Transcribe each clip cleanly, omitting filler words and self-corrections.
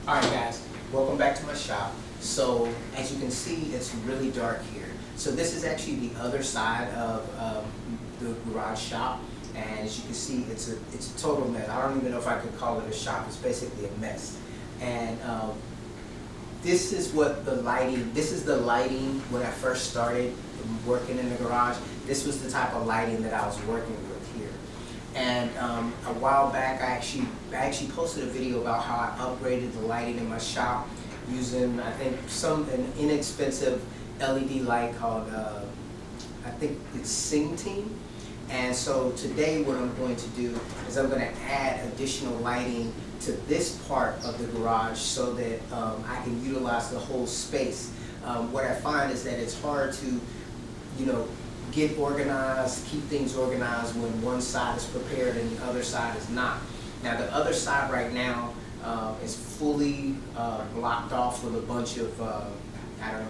Alright guys, welcome back to my shop. So as you can see, it's really dark here. So this is actually the other side of the garage shop, and as you can see, it's a total mess. I don't even know if I could call it a shop. It's basically a mess. And this is what the lighting, this is the lighting when I first started working in the garage. This was the type of lighting that I was working with here. And a while back, I actually posted a video about how I upgraded the lighting in my shop using, I think, an inexpensive LED light called, I think it's Sing Team. And so today what I'm going to do is I'm going to add additional lighting to this part of the garage so that I can utilize the whole space. What I find is that it's hard to, get organized, keep things organized when one side is prepared and the other side is not. Now the other side right now is fully blocked off with a bunch of,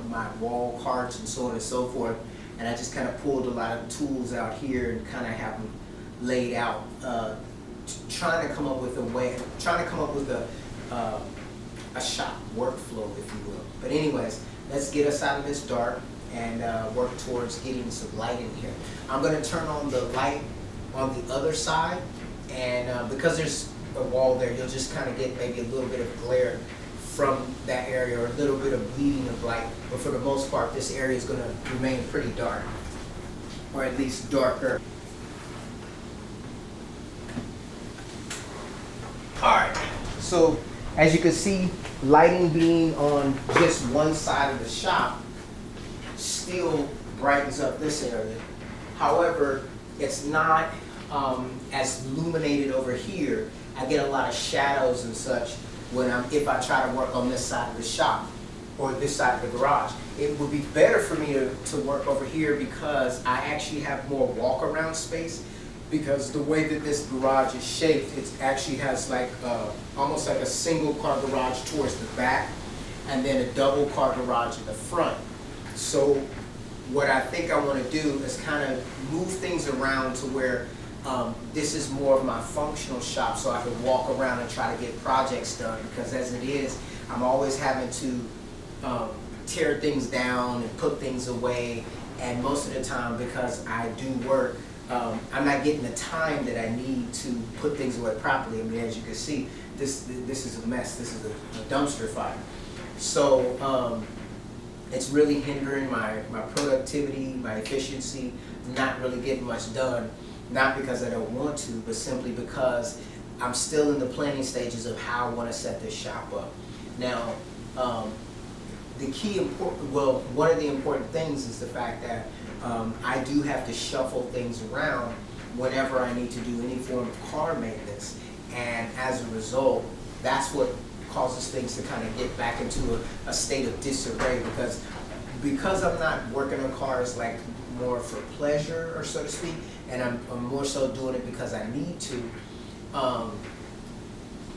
my wall carts and so on and so forth. And I just kind of pulled a lot of tools out here and kind of have them laid out, trying to come up with a shop workflow, if you will. But anyways, let's get us out of this dark and work towards getting some light in here. I'm going to turn on the light on the other side, and because there's a wall there, you'll just kind of get maybe a little bit of glare from that area or a little bit of bleeding of light, but for the most part this area is going to remain pretty dark, or at least darker. Alright, so as you can see, lighting being on just one side of the shop still brightens up this area. However, it's not as illuminated over here. I get a lot of shadows and such if I try to work on this side of the shop or this side of the garage. It would be better for me to work over here because I actually have more walk around space, because the way that this garage is shaped, it actually has like almost like a single car garage towards the back and then a double car garage in the front. So what I think I want to do is kind of move things around to where this is more of my functional shop, so I can walk around and try to get projects done, because as it is, I'm always having to tear things down and put things away, and most of the time, because I do work, I'm not getting the time that I need to put things away properly. I mean, as you can see, this is a mess. This is a dumpster fire. So it's really hindering my productivity, my efficiency, not really getting much done. Not because I don't want to, but simply because I'm still in the planning stages of how I want to set this shop up. Now, one of the important things is the fact that I do have to shuffle things around whenever I need to do any form of car maintenance. And as a result, that's what causes things to kind of get back into a state of disarray, because I'm not working on cars like more for pleasure, or so to speak, and I'm more so doing it because I need to.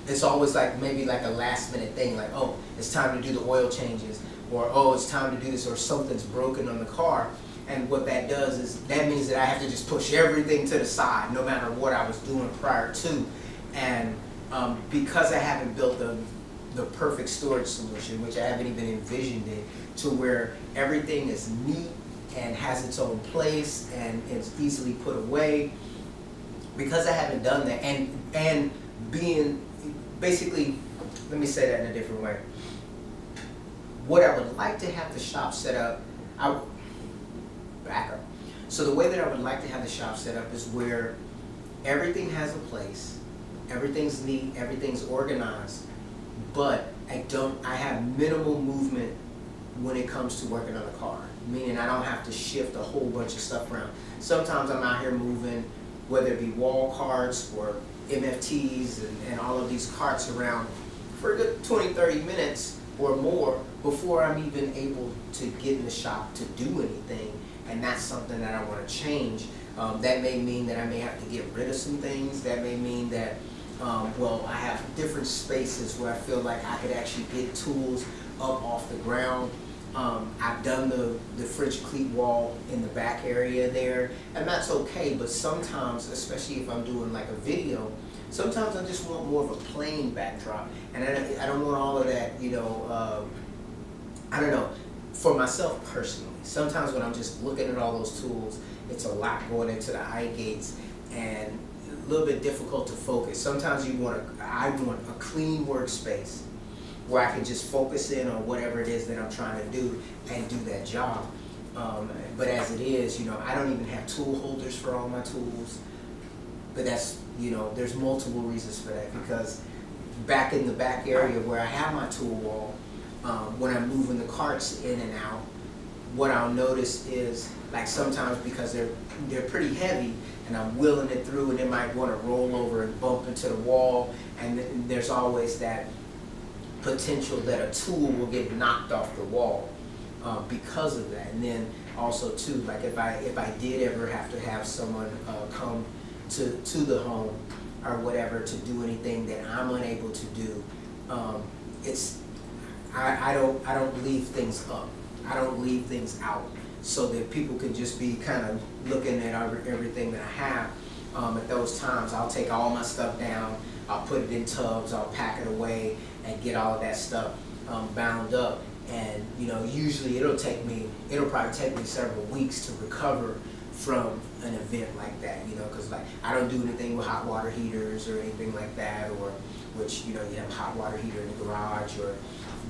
It's always like maybe like a last minute thing, like, oh, it's time to do the oil changes, or oh, it's time to do this, or something's broken on the car. And what that does is that means that I have to just push everything to the side, no matter what I was doing prior to. And because I haven't built the perfect storage solution, which I haven't even envisioned it, to where everything is neat and has its own place and it's easily put away, because I haven't done that, and being basically, let me say that in a different way. What I would like to have the shop set up, back up. So the way that I would like to have the shop set up is where everything has a place, everything's neat, everything's organized, but I have minimal movement when it comes to working on a car. Meaning I don't have to shift a whole bunch of stuff around. Sometimes I'm out here moving, whether it be wall carts or MFTs and all of these carts around for a good 20-30 minutes or more before I'm even able to get in the shop to do anything. And that's something that I want to change. That may mean that I may have to get rid of some things. That may mean that, I have different spaces where I feel like I could actually get tools up off the ground. I've done the French cleat wall in the back area there, and that's okay, but sometimes, especially if I'm doing like a video, Sometimes I just want more of a plain backdrop, and I don't want all of that, you know, I don't know, for myself personally. Sometimes when I'm just looking at all those tools, it's a lot going into the eye gates and a little bit difficult to focus. Sometimes I want a clean workspace where I can just focus in on whatever it is that I'm trying to do and do that job. But as it is, you know, I don't even have tool holders for all my tools. But that's, you know, there's multiple reasons for that, because back in the back area where I have my tool wall, when I'm moving the carts in and out, what I'll notice is, like, sometimes because they're pretty heavy and I'm wheeling it through, and it might want to roll over and bump into the wall, and there's always that potential that a tool will get knocked off the wall because of that. And then also too, like if I did ever have to have someone come to the home or whatever to do anything that I'm unable to do, I don't leave things up. I don't leave things out so that people can just be kind of looking at everything that I have. At those times, I'll take all my stuff down, I'll put it in tubs, I'll pack it away and get all of that stuff bound up. And you know, usually it'll probably take me several weeks to recover from an event like that, you know, because like I don't do anything with hot water heaters or anything like that, or which, you know, you have a hot water heater in the garage or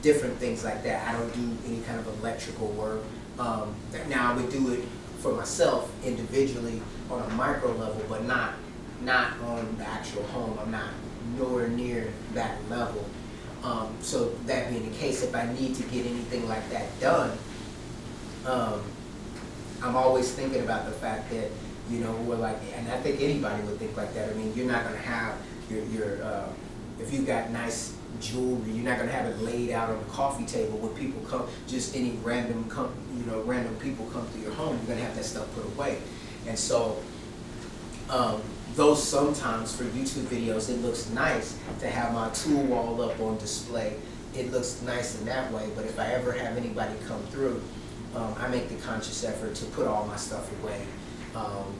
different things like that. I don't do any kind of electrical work. Now I would do it for myself individually on a micro level, but not on the actual home. I'm not nowhere near that level. So that being the case, if I need to get anything like that done, I'm always thinking about the fact that, you know, we're like, and I think anybody would think like that. I mean, you're not going to have your if you've got nice jewelry, you're not going to have it laid out on the coffee table when people come, just any random people come to your home. You're going to have that stuff put away. And so, though sometimes for YouTube videos it looks nice to have my tool wall up on display, it looks nice in that way, but if I ever have anybody come through, I make the conscious effort to put all my stuff away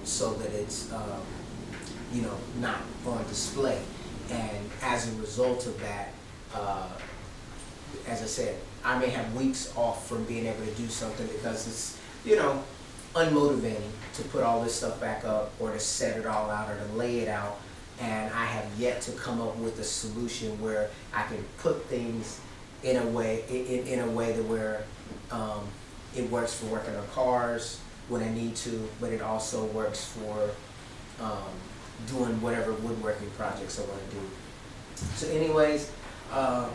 so that it's you know, not on display. And as a result of that, as I said, I may have weeks off from being able to do something because it's, you know, unmotivating to put all this stuff back up or to set it all out or to lay it out. And I have yet to come up with a solution where I can put things in a way that where it works for working on cars when I need to, but it also works for doing whatever woodworking projects I want to do. So anyways, I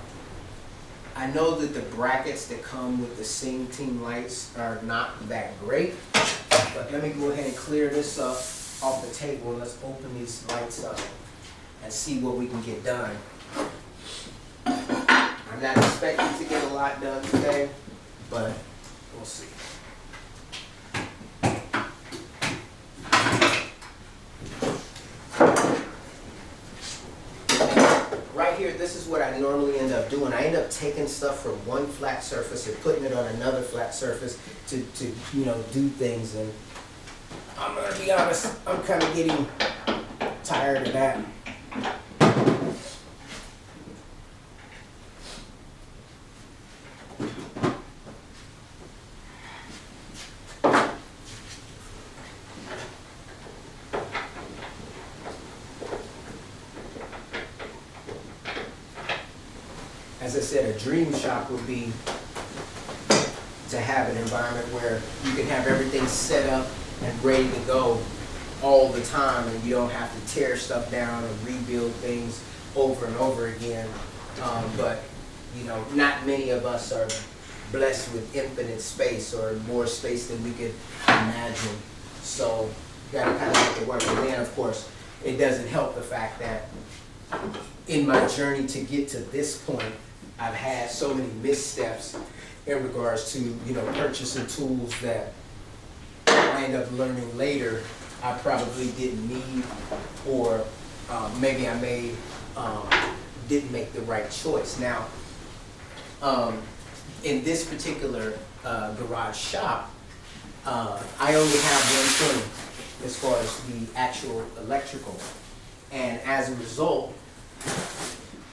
know that the brackets that come with the Sing Team lights are not that great, but let me go ahead and clear this up off the table and let's open these lights up and see what we can get done. I'm not expecting to get a lot done today, but we'll see. Right here, this is what I normally end up doing. I end up taking stuff from one flat surface and putting it on another flat surface to you know, do things. And I'm gonna be honest, I'm kind of getting tired of that. As I said, a dream shop would be to have an environment where you can have everything set up and ready to go all the time, and you don't have to tear stuff down and rebuild things over and over again. But you know, not many of us are blessed with infinite space or more space than we could imagine. So you got to kind of make it work. And then, of course, it doesn't help the fact that in my journey to get to this point, I've had so many missteps in regards to, you know, purchasing tools that I end up learning later I probably didn't need, or maybe I didn't make the right choice. Now, in this particular garage shop, I only have 120 as far as the actual electrical. And as a result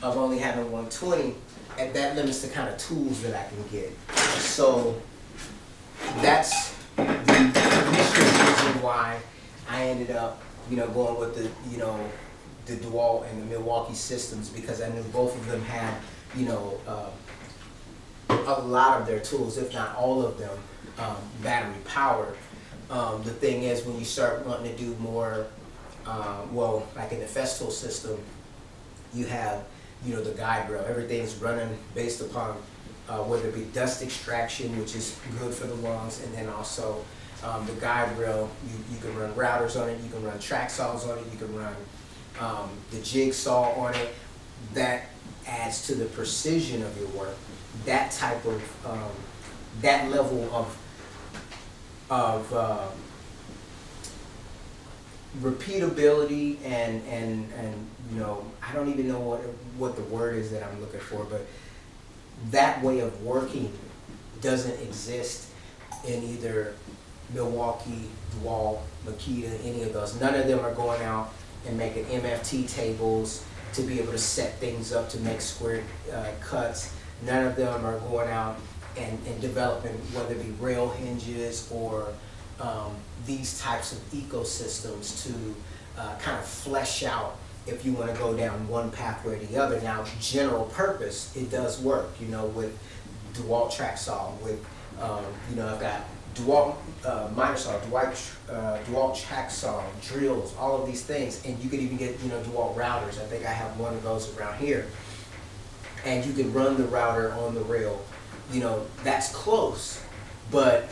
of only having 120, and that limits the kind of tools that I can get. So that's the initial reason why I ended up, going with the DeWalt and the Milwaukee systems, because I knew both of them had, a lot of their tools, if not all of them, battery powered. The thing is, when you start wanting to do more, like in the Festool system, you have, the guide rail. Everything's running based upon whether it be dust extraction, which is good for the lungs, and then also the guide rail. You can run routers on it, you can run track saws on it, you can run the jigsaw on it. That adds to the precision of your work. That type of, that level of repeatability and I don't even know what the word is that I'm looking for, but that way of working doesn't exist in either Milwaukee, DeWalt, Makita, any of those. None of them are going out and making MFT tables to be able to set things up to make square cuts. None of them are going out and developing, whether it be rail hinges or these types of ecosystems to kind of flesh out if you want to go down one pathway or the other. Now, general purpose, it does work, with DeWalt track saw, with, I've got DeWalt miter saw, DeWalt track saw, drills, all of these things, and you could even get, DeWalt routers. I think I have one of those around here. And you can run the router on the rail. That's close, but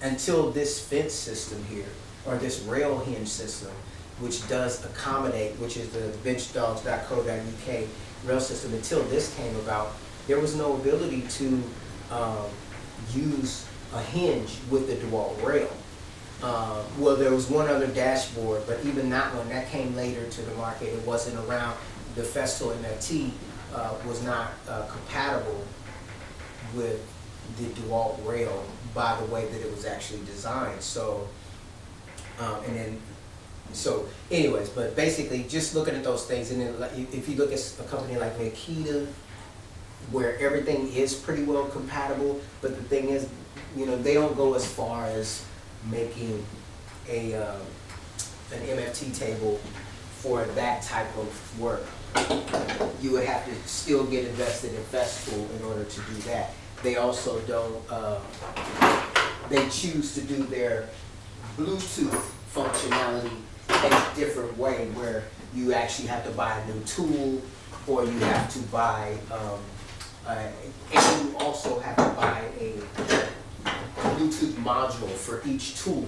until this fence system here, or this rail hinge system, which does accommodate, which is the benchdogs.co.uk rail system, until this came about, there was no ability to use a hinge with the DeWalt rail. Well, there was one other dashboard, but even that one, that came later to the market. It wasn't around. The Festool MFT was not compatible with the DeWalt rail by the way that it was actually designed. So, anyways, but basically just looking at those things, and then if you look at a company like Makita, where everything is pretty well compatible, but the thing is, they don't go as far as making an MFT table for that type of work. You would have to still get invested in Festool in order to do that. They also don't, they choose to do their Bluetooth functionality in a different way, where you actually have to buy a new tool, or you have to buy, and you also have to buy a Bluetooth module for each tool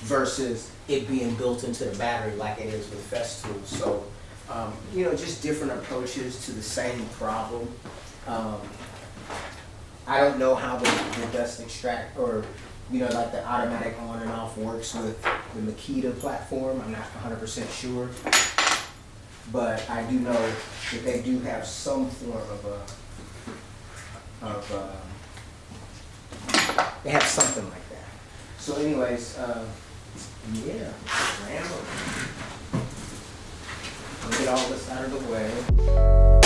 versus it being built into the battery like it is with Festool. So, just different approaches to the same problem. I don't know how the dust extract, or like the automatic on and off works with the Makita platform. I'm not 100% sure, but I do know that they do have some form they have something like that. So anyways, yeah, ramble. Get all this out of the way.